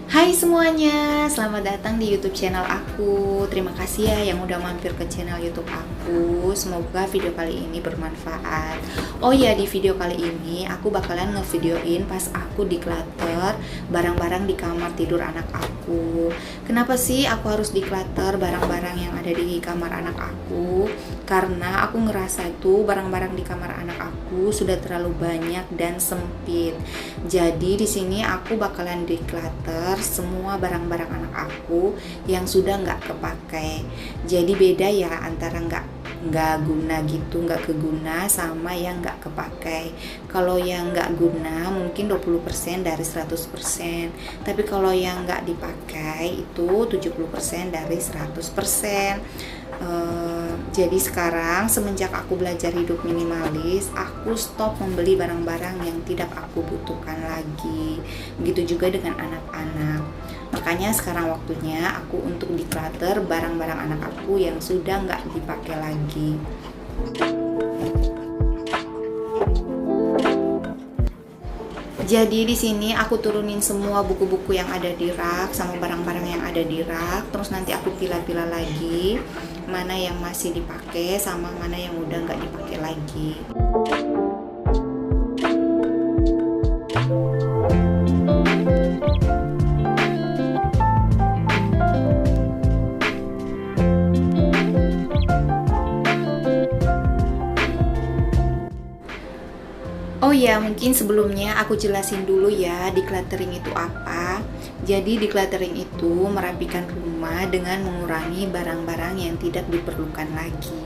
Hai semuanya, selamat datang di YouTube channel aku. Terima kasih ya yang udah mampir ke channel YouTube aku. Semoga video kali ini bermanfaat. Oh ya, di video kali ini aku bakalan ngevideoin pas aku declutter barang-barang di kamar tidur anak aku. Kenapa sih aku harus declutter barang-barang yang ada di kamar anak aku? Karena aku ngerasa itu barang-barang di kamar anak aku sudah terlalu banyak dan sempit. Jadi di sini aku bakalan declutter semua barang-barang anak aku yang sudah nggak kepakai. Jadi beda ya antara nggak guna gitu, nggak keguna sama yang nggak kepakai. Kalau yang nggak guna mungkin 20% dari 100%, tapi kalau yang nggak dipakai itu 70% dari 100%. Jadi sekarang semenjak aku belajar hidup minimalis, aku stop membeli barang-barang yang tidak aku butuhkan lagi. Begitu juga dengan anak-anak. Makanya sekarang waktunya aku untuk declutter barang-barang anak aku yang sudah nggak dipakai lagi. Jadi di sini aku turunin semua buku-buku yang ada di rak sama barang-barang yang ada di rak. Terus nanti aku pilah-pilah lagi mana yang masih dipakai sama mana yang udah nggak dipakai lagi. Oh ya, mungkin sebelumnya aku jelasin dulu ya decluttering itu apa. Jadi decluttering itu merapikan rumah dengan mengurangi barang-barang yang tidak diperlukan lagi.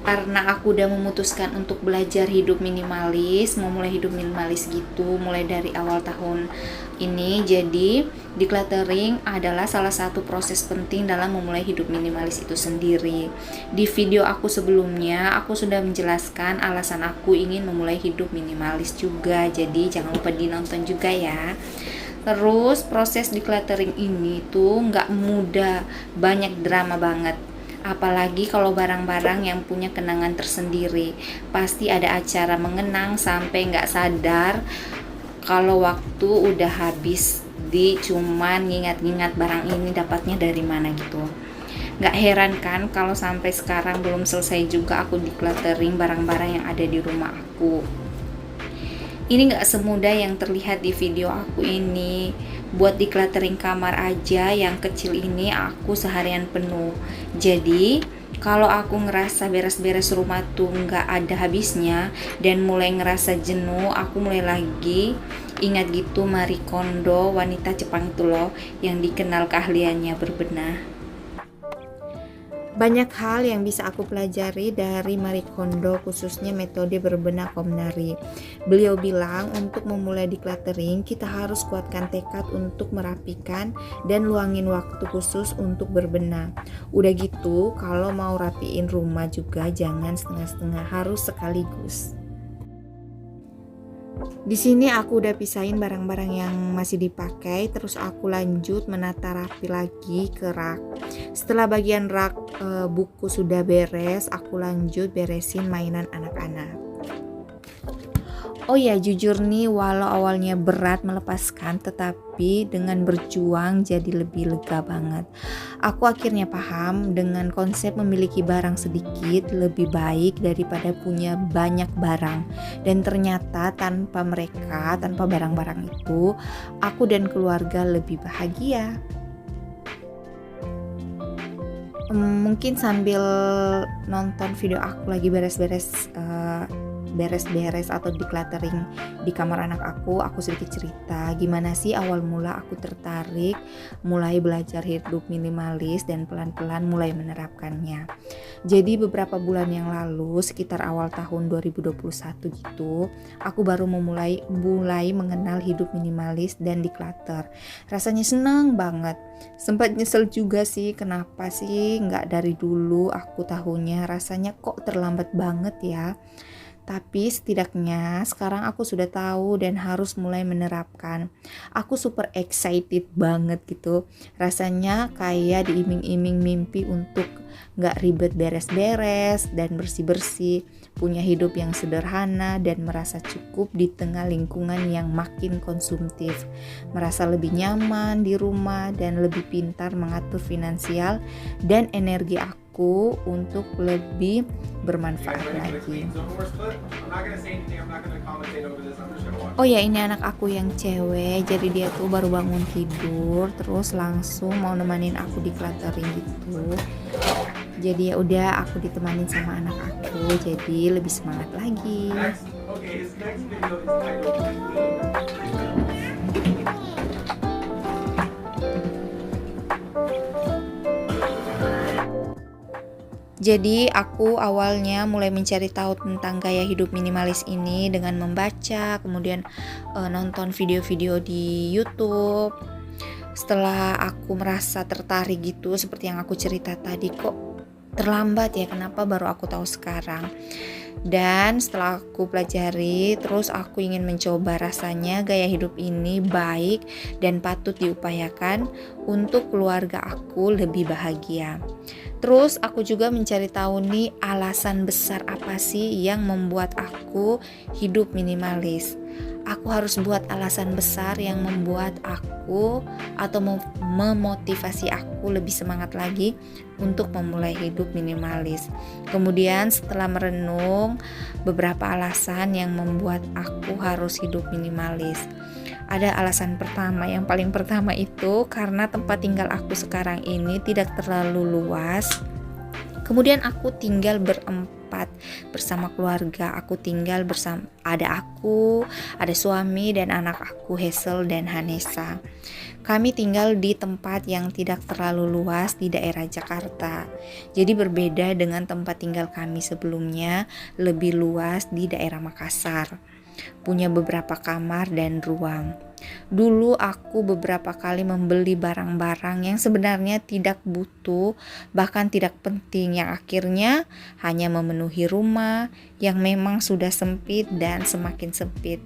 Karena aku udah memutuskan untuk belajar hidup minimalis, mau mulai hidup minimalis gitu mulai dari awal tahun ini. Jadi decluttering adalah salah satu proses penting dalam memulai hidup minimalis itu sendiri. Di video aku sebelumnya aku sudah menjelaskan alasan aku ingin memulai hidup minimalis juga. Jadi jangan lupa dinonton juga ya. Terus proses decluttering ini tuh nggak mudah, banyak drama banget. Apalagi kalau barang-barang yang punya kenangan tersendiri. Pasti ada acara mengenang sampai nggak sadar kalau waktu udah habis di cuman ngingat-ngingat barang ini dapatnya dari mana gitu. Nggak heran kan kalau sampai sekarang belum selesai juga aku decluttering barang-barang yang ada di rumah aku. Ini nggak semudah yang terlihat di video aku ini. Buat decluttering kamar aja yang kecil ini aku seharian penuh. Jadi kalau aku ngerasa beres-beres rumah tuh nggak ada habisnya dan mulai ngerasa jenuh, aku mulai lagi ingat gitu Marie Kondo, wanita Jepang itu loh yang dikenal keahliannya berbenah. Banyak hal yang bisa aku pelajari dari Marie Kondo, khususnya metode berbenah Komnari. Beliau bilang untuk memulai decluttering kita harus kuatkan tekad untuk merapikan dan luangin waktu khusus untuk berbenah. Udah gitu, kalau mau rapiin rumah juga jangan setengah-setengah, harus sekaligus. Di sini aku udah pisahin barang-barang yang masih dipakai, terus aku lanjut menata rapi lagi ke rak. Setelah bagian rak buku sudah beres, aku lanjut beresin mainan anak-anak. Oh ya, jujur nih, walau awalnya berat melepaskan, tetapi dengan berjuang jadi lebih lega banget. Aku akhirnya paham dengan konsep memiliki barang sedikit lebih baik daripada punya banyak barang. Dan ternyata tanpa mereka, tanpa barang-barang itu, aku dan keluarga lebih bahagia. Mungkin sambil nonton video aku lagi beres-beres atau decluttering di kamar anak aku sedikit cerita gimana sih awal mula aku tertarik mulai belajar hidup minimalis dan pelan-pelan mulai menerapkannya. Jadi beberapa bulan yang lalu, sekitar awal tahun 2021 gitu, aku baru mulai mengenal hidup minimalis dan declutter. Rasanya senang banget. Sempat nyesel juga sih, kenapa sih nggak dari dulu aku tahunya, rasanya kok terlambat banget ya. Tapi setidaknya sekarang aku sudah tahu dan harus mulai menerapkan. Aku super excited banget gitu. Rasanya kayak diiming-iming mimpi untuk gak ribet beres-beres dan bersih-bersih, punya hidup yang sederhana dan merasa cukup di tengah lingkungan yang makin konsumtif, merasa lebih nyaman di rumah dan lebih pintar mengatur finansial dan energi aku untuk lebih bermanfaat lagi. Oh ya, ini anak aku yang cewek, jadi dia tuh baru bangun tidur terus langsung mau nemenin aku di cluttering gitu. Jadi ya udah, aku ditemanin sama anak aku, jadi lebih semangat lagi. Jadi aku awalnya mulai mencari tahu tentang gaya hidup minimalis ini dengan membaca, kemudian nonton video-video di YouTube. Setelah aku merasa tertarik gitu, seperti yang aku cerita tadi, kok terlambat ya, kenapa baru aku tahu sekarang. Dan setelah aku pelajari, terus aku ingin mencoba, rasanya gaya hidup ini baik dan patut diupayakan untuk keluarga aku lebih bahagia. Terus aku juga mencari tahu nih, alasan besar apa sih yang membuat aku hidup minimalis. Aku harus buat alasan besar yang membuat aku atau memotivasi aku lebih semangat lagi untuk memulai hidup minimalis. Kemudian setelah merenung beberapa alasan yang membuat aku harus hidup minimalis. Ada alasan pertama, yang paling pertama itu karena tempat tinggal aku sekarang ini tidak terlalu luas. Kemudian aku tinggal berempat bersama keluarga. Aku tinggal bersama ada suami dan anak aku Hazel dan Hanesa. Kami tinggal di tempat yang tidak terlalu luas di daerah Jakarta. Jadi berbeda dengan tempat tinggal kami sebelumnya, lebih luas di daerah Makassar. Punya beberapa kamar dan ruang. Dulu aku beberapa kali membeli barang-barang yang sebenarnya tidak butuh, bahkan tidak penting, yang akhirnya hanya memenuhi rumah yang memang sudah sempit dan semakin sempit.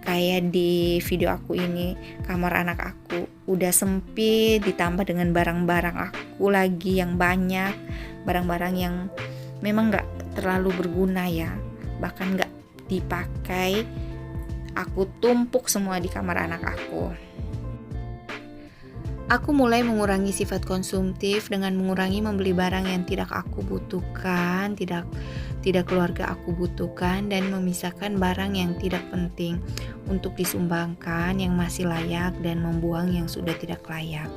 Kayak di video aku ini, kamar anak aku udah sempit ditambah dengan barang-barang aku lagi yang banyak, barang-barang yang memang gak terlalu berguna ya, bahkan gak dipakai. Aku tumpuk semua di kamar anak aku. Aku mulai mengurangi sifat konsumtif dengan mengurangi membeli barang yang tidak aku butuhkan, tidak keluarga aku butuhkan, dan memisahkan barang yang tidak penting untuk disumbangkan yang masih layak dan membuang yang sudah tidak layak.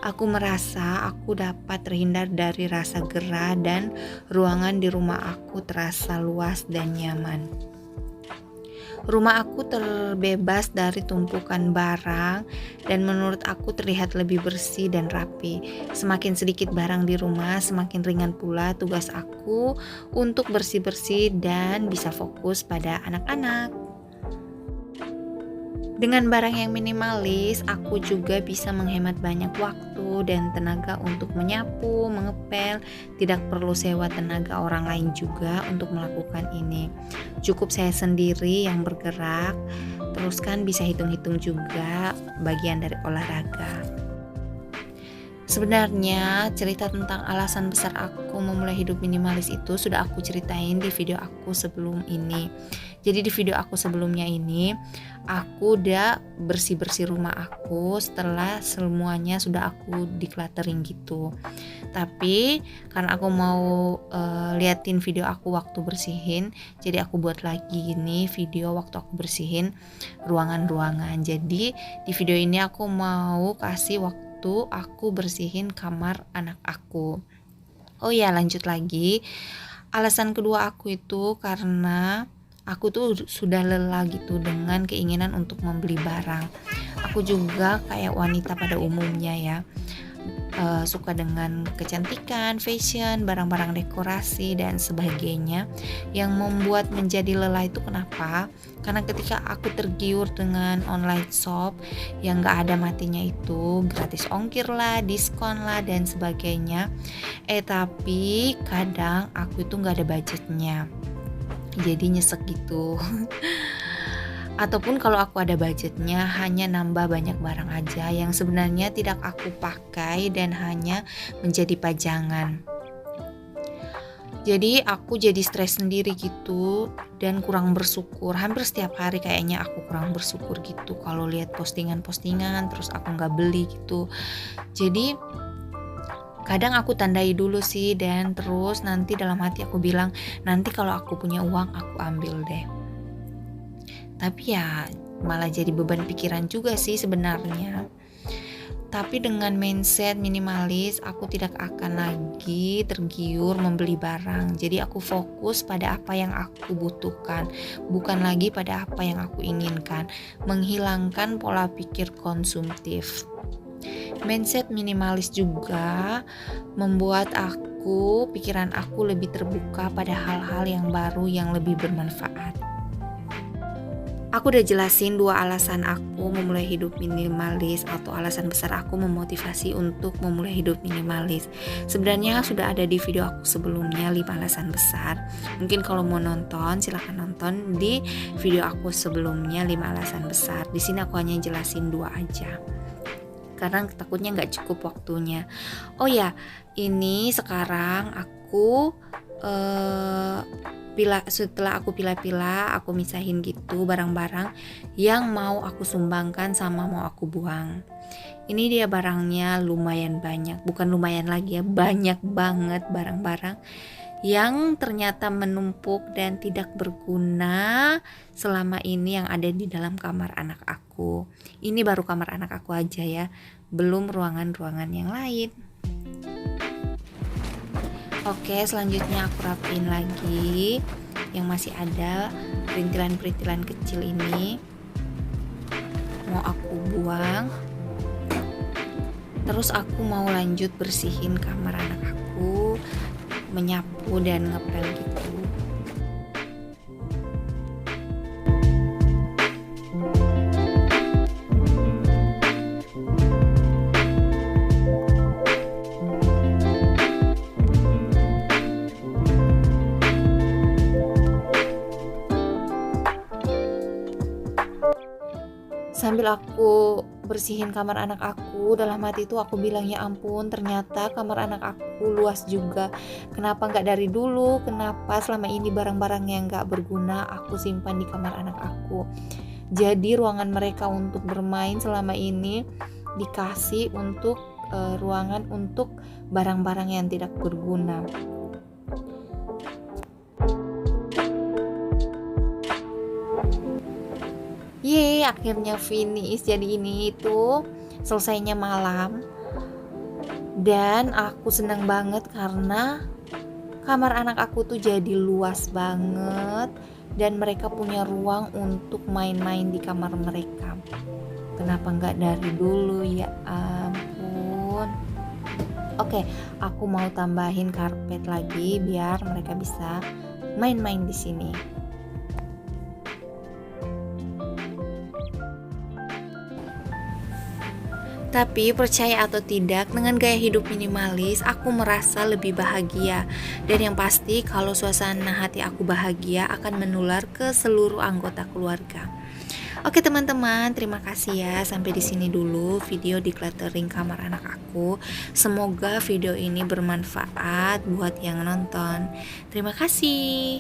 Aku merasa aku dapat terhindar dari rasa gerah dan ruangan di rumah aku terasa luas dan nyaman. Rumah aku terbebas dari tumpukan barang dan menurut aku terlihat lebih bersih dan rapi. Semakin sedikit barang di rumah, semakin ringan pula tugas aku untuk bersih-bersih dan bisa fokus pada anak-anak. Dengan barang yang minimalis, aku juga bisa menghemat banyak waktu dan tenaga untuk menyapu, mengepel. Tidak perlu sewa tenaga orang lain juga untuk melakukan ini. Cukup saya sendiri yang bergerak, terus kan bisa hitung-hitung juga bagian dari olahraga. Sebenarnya cerita tentang alasan besar aku memulai hidup minimalis itu sudah aku ceritain di video aku sebelum ini. Jadi di video aku sebelumnya ini aku udah bersih-bersih rumah aku setelah semuanya sudah aku decluttering gitu. Tapi karena aku mau liatin video aku waktu bersihin, jadi aku buat lagi gini video waktu aku bersihin ruangan-ruangan. Jadi di video ini aku mau kasih waktu aku bersihin kamar anak aku. Oh ya, lanjut lagi. Alasan kedua aku itu karena aku tuh sudah lelah gitu dengan keinginan untuk membeli barang. Aku juga kayak wanita pada umumnya ya, suka dengan kecantikan, fashion, barang-barang dekorasi dan sebagainya. Yang membuat menjadi lelah itu kenapa? Karena ketika aku tergiur dengan online shop yang gak ada matinya itu, gratis ongkir lah, diskon lah dan sebagainya. Tapi kadang aku itu gak ada budgetnya, jadi nyesek gitu. Ataupun kalau aku ada budgetnya, hanya nambah banyak barang aja yang sebenarnya tidak aku pakai dan hanya menjadi pajangan. Jadi aku jadi stres sendiri gitu dan kurang bersyukur. Hampir setiap hari kayaknya aku kurang bersyukur gitu kalau lihat postingan-postingan terus aku nggak beli gitu. Jadi kadang aku tandai dulu sih, dan terus nanti dalam hati aku bilang, nanti kalau aku punya uang aku ambil deh. Tapi ya malah jadi beban pikiran juga sih sebenarnya. Tapi dengan mindset minimalis, aku tidak akan lagi tergiur membeli barang. Jadi aku fokus pada apa yang aku butuhkan, bukan lagi pada apa yang aku inginkan. Menghilangkan pola pikir konsumtif. Mindset minimalis juga membuat pikiran aku lebih terbuka pada hal-hal yang baru yang lebih bermanfaat. Aku udah jelasin 2 alasan aku memulai hidup minimalis, atau alasan besar aku memotivasi untuk memulai hidup minimalis. Sebenarnya sudah ada di video aku sebelumnya 5 alasan besar. Mungkin kalau mau nonton silahkan nonton di video aku sebelumnya 5 alasan besar. Di sini aku hanya jelasin 2 aja, karena takutnya nggak cukup waktunya. Oh ya, ini sekarang aku setelah aku pilah-pilah, aku misahin gitu barang-barang yang mau aku sumbangkan sama mau aku buang. Ini dia barangnya lumayan banyak, bukan lumayan lagi ya, banyak banget barang-barang yang ternyata menumpuk dan tidak berguna selama ini yang ada di dalam kamar anak aku. Ini baru kamar anak aku aja ya, belum ruangan-ruangan yang lain. Oke, selanjutnya aku rapiin lagi yang masih ada perintilan-perintilan kecil ini. Mau aku buang. Terus aku mau lanjut bersihin kamar anak aku, menyapu dan ngepel gitu. Sambil aku bersihin kamar anak aku, dalam hati itu aku bilang, ya ampun, ternyata kamar anak aku luas juga. Kenapa nggak dari dulu? Kenapa selama ini barang-barang yang nggak berguna aku simpan di kamar anak aku? Jadi ruangan mereka untuk bermain selama ini dikasih untuk ruangan untuk barang-barang yang tidak berguna. Yeay, akhirnya finish. Jadi ini itu selesainya malam. Dan aku senang banget karena kamar anak aku tuh jadi luas banget. Dan mereka punya ruang untuk main-main di kamar mereka. Kenapa nggak dari dulu, ya ampun. Oke, aku mau tambahin karpet lagi biar mereka bisa main-main di sini. Tapi percaya atau tidak, dengan gaya hidup minimalis, aku merasa lebih bahagia. Dan yang pasti, kalau suasana hati aku bahagia akan menular ke seluruh anggota keluarga. Oke teman-teman, terima kasih ya. Sampai di sini dulu video decluttering kamar anak aku. Semoga video ini bermanfaat buat yang nonton. Terima kasih.